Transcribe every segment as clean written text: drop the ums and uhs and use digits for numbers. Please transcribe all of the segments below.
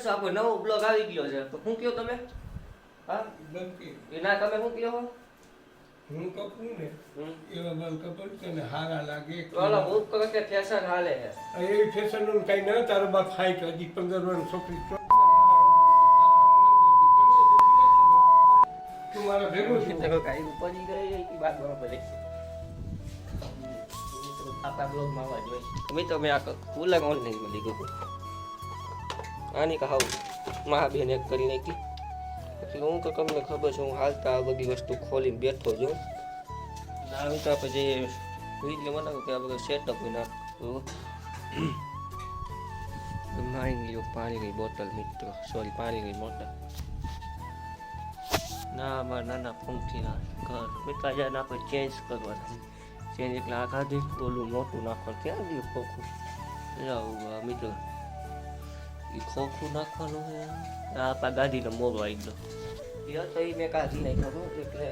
બસ આપણો નવો બ્લોગ આવી ગયો છે તો શું કયો તમે? હા એના તમે શું કયો? હું કપું ને એવા બાલ કપડ તને હારા લાગે. ઓલો હું કહું કે ફેશન હાલે છે. એ ફેશન નું કઈ ના તારો બાપ ખાય તો હજી 15 વર્ષની છોકરી તું મારા ભેગો છું. કઈ ઉપડી ગઈ એ વાત બરાબર છે. આપણા બ્લોગમાં આવવા જોઈએ. મિત્રો મેં આ કુલર ઓનલાઈનમાં લીધું આની કહું મહાબેન એક કરી નાખી. એટલે હું તો તમને ખબર છે હું હાલતા આ બધી વસ્તુ ખોલીને બેઠો છું. આવી તો આપણે જે વિડીયો બનાવું કે આ બધું સેટઅપ હોય નાખવું. મારી ગયો પાણીની બોટલ મિત્રો, સોરી પાણીની બોટલ. ના અમારા નાના ફૂંકીના ઘર મિત્રો આજે આપણે ચેન્જ કરવાના. ચેન્જ એટલે આ ખાધી ઓલું મોટું નાખવાનું ક્યાં ગયું ખોખું મિત્રો એ ખોખું નાખવાનું છે. આ આપણા ગાડીનો મોરો આવી ગયો એ તો એ મેં કાઢી નાખ્યો એટલે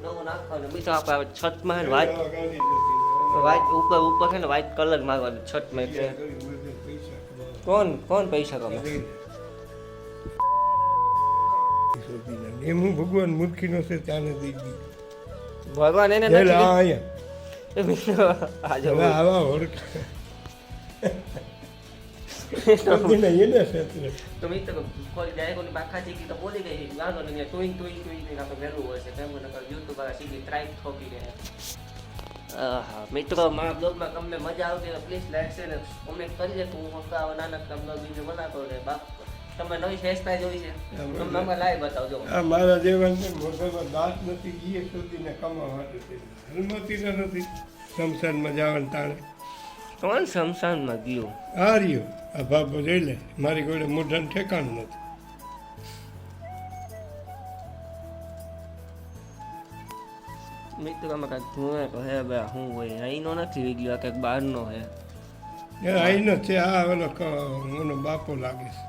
નવો નાખવાનો મિત્રો. આપણે છતમાં વ્હાઈટ ઉપર છે ને વ્હાઈટ કલર મારવાનો છતમાં. એટલે કોણ પૈસા કમે? એમ હું ભગવાન મૂર્ખીનો છે ત્યાં દઈ દી ભગવાન એને આવા હોડકા તો મિત્રો ખોલી જાય કોની બાખા ચીકી તો બોલી ગઈ ગાનો ને ટોઈંગ આપણે વહેલું હોય છે કેમ યુટ્યુબ વાળા સીધી ટ્રાય ઠોકી ગયા. હા મિત્રો મારા બ્લોગમાં તમને મજા આવતી હોય પ્લીઝ લાઈક શેર અને કોમેન્ટ કરી દે. હું આવા નાનકડા બ્લોગ વિડીયો બનાવતો રહે. બાપ તમે નવી ફેસતા જોઈ છે તમે અમે લાઈવ બતાવજો. આ મારા જેવાને મોઢામાં દાંત નથી એ શોધીને કમાવા માટે હનુમતી નથી શમશાનમાં જવાનું તાણે. કોણ શમશાનમાં ગયું? આ રહ્યો આ બાબો જોઈ લે મારી જોડે મોઢાનું ઠેકાણું નથી. મિત્રમાં કાંઈક ધુએ કહે ભાઈ શું હોય અહીંનો નથી વિડીયો કંઈક બહારનો હે. એ અહીંનો છે આ ઓનો બાપો લાગે છે.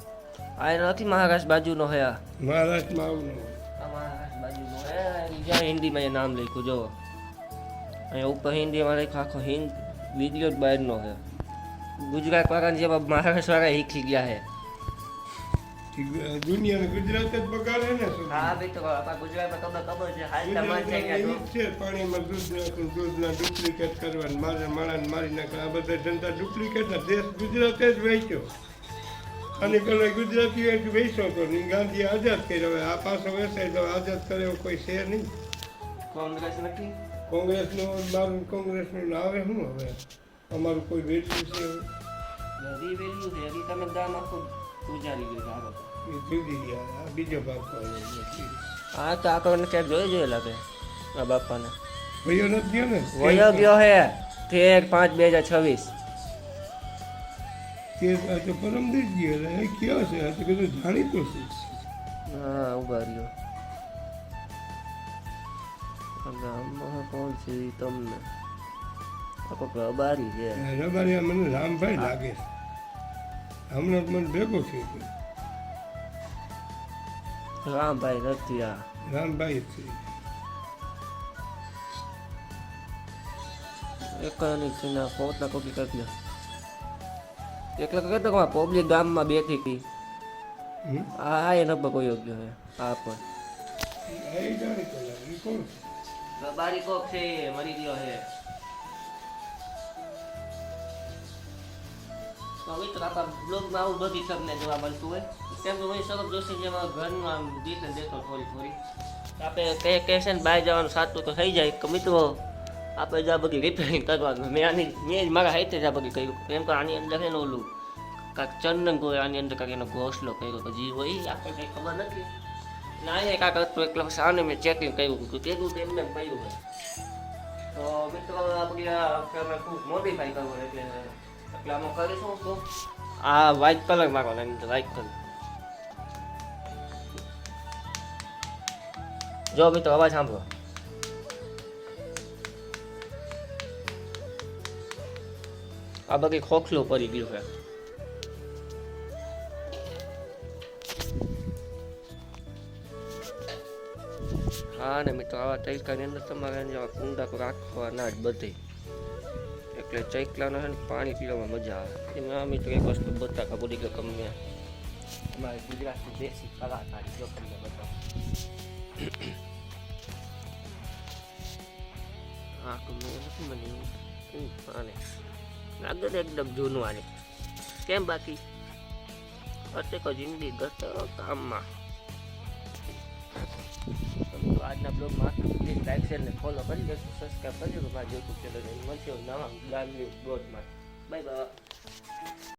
આ નથી મહારાષ્ટ્ર બાજુનો હે. આ મહારાષ્ટ્રમાં આવું મહારાષ્ટ્ર બાજુનો હે. જ્યાં હિન્દીમાં એ નામ લખ્યું જો અહીંયા ઉપર હિન્દીમાં લખ્યું આખો હિન્દ વિડીયો જ બહારનો હે. ગુજરાત વાળાને જેવા મહારાષ્ટ્ર વાળા શીખી ગયા હે. દુનિયાને ગુજરાત જ બગાડે ને. હા ભાઈ તો આપણા ગુજરાતમાં ખબર છે હાલ તમારે છે પાણીમાં દૂધ નાખું દૂધના ડુપ્લિકેટ કરવાનું મારે માણાને મારી નાખે આ બધા ધંધા ડુપ્લિકેટ દેશ ગુજરાતે જ વેચ્યો અને પેલા ગુજરાતીઓ વેચો તો ગાંધીએ આઝાદ કર્યો. હવે આ પાછો વેચાય તો આઝાદ કરે એવો કોઈ છે નહીં. કોંગ્રેસ નથી કોંગ્રેસનું મારું કોંગ્રેસનું આવે શું હવે અમારું કોઈ વેચવું છે બધી વેલ્યુ છે હજી તમે દામ આખું ઉજારી ગયું સારો એ જુદી ગયા આ બીજો ભાગ હા તો આપણને ક્યાંક જોઈ લાગે આ બાપાને વયો નથી ગયો ને વયો ગયો હે 13/5/2026 તે તો પરમ દિવસ ગયો એ કયો છે આ તો બધું જાણીતો છે. હા ઉભા રહ્યો ગામમાં કોણ છે તમને રબારી છે. રબારી મને રામભાઈ લાગે છે હમણાં મને ભેગો છે. રામભાઈ નથી આ રામભાઈ છે એકની સીના પોતના કોપી કરી લે એકલા કહેતો કે પબ્લિક ગામમાં બેઠી હતી આ એ નબ્બે કોઈ યોગ્ય છે આ પણ રબારી કોક છે મરી ગયો છે. તો મિત્રો આપણા બ્લોગમાં આવું બધી તમને જોવા મળતું હોય કેમ કે હું સૌરભ જોશી જેમાં ઘરનું આમ દીકને દેતો થોડી આપણે કહે છે ને બહાર જવાનું સાચું તો થઈ જાય કે મિત્રો આપણે જ આ બધી રિપેરિંગ કરવાનું. મેં જ મારા હાથે જ આ બધી કર્યું કેમ કે આની અંદર છે ને ઓલું કાંઈક ચંદન કોઈ આની અંદર કાંઈક એનો ઘોસલો કર્યો તો જે હોય આપણને કંઈ ખબર નથી ને અહીંયા કાંઈક હતું એટલે સામે મેં ચેકિંગ કર્યું હતું તેનું તો એમને કર્યું હોય તો મિત્રો આપણી અમે ખૂબ મોડિફાઈ કરવું એટલે આમાં કરીશું શું આ વ્હાઈટ કલર મારવાનો એની અંદર વ્હાઈટ કલર. જો મિત્રો અવાજ સાંભળો આ બધી ખોખલું પડી ગયું છે. હા ને મિત્રો આવા તરીકાની અંદર તમારે કુંડા પર રાખવાના જ બધી એટલે ચૈકલાનો છે ને પાણી પીવામાં મજા આવે. એમાં મિત્રો એક વસ્તુ બતાકા પડી ગયો તમને અમારે ગુજરાતની દેશી કલાકારી જો તમને બતાવો. હા તો મેં નથી બન્યું આને લાગે તો એકદમ જૂનું આને. કેમ બાકી અટેકો જિંદગી ગતો કામમાં. તો આજના બ્લોગમાં પ્લીઝ લાઈક શેર ને ફોલો કરી દેજો, સબસ્ક્રાઈબ કરી દેજો મારા યુટ્યુબ ચેનલ. મળશે નવા ગામની બ્લોગમાં. Bye bye.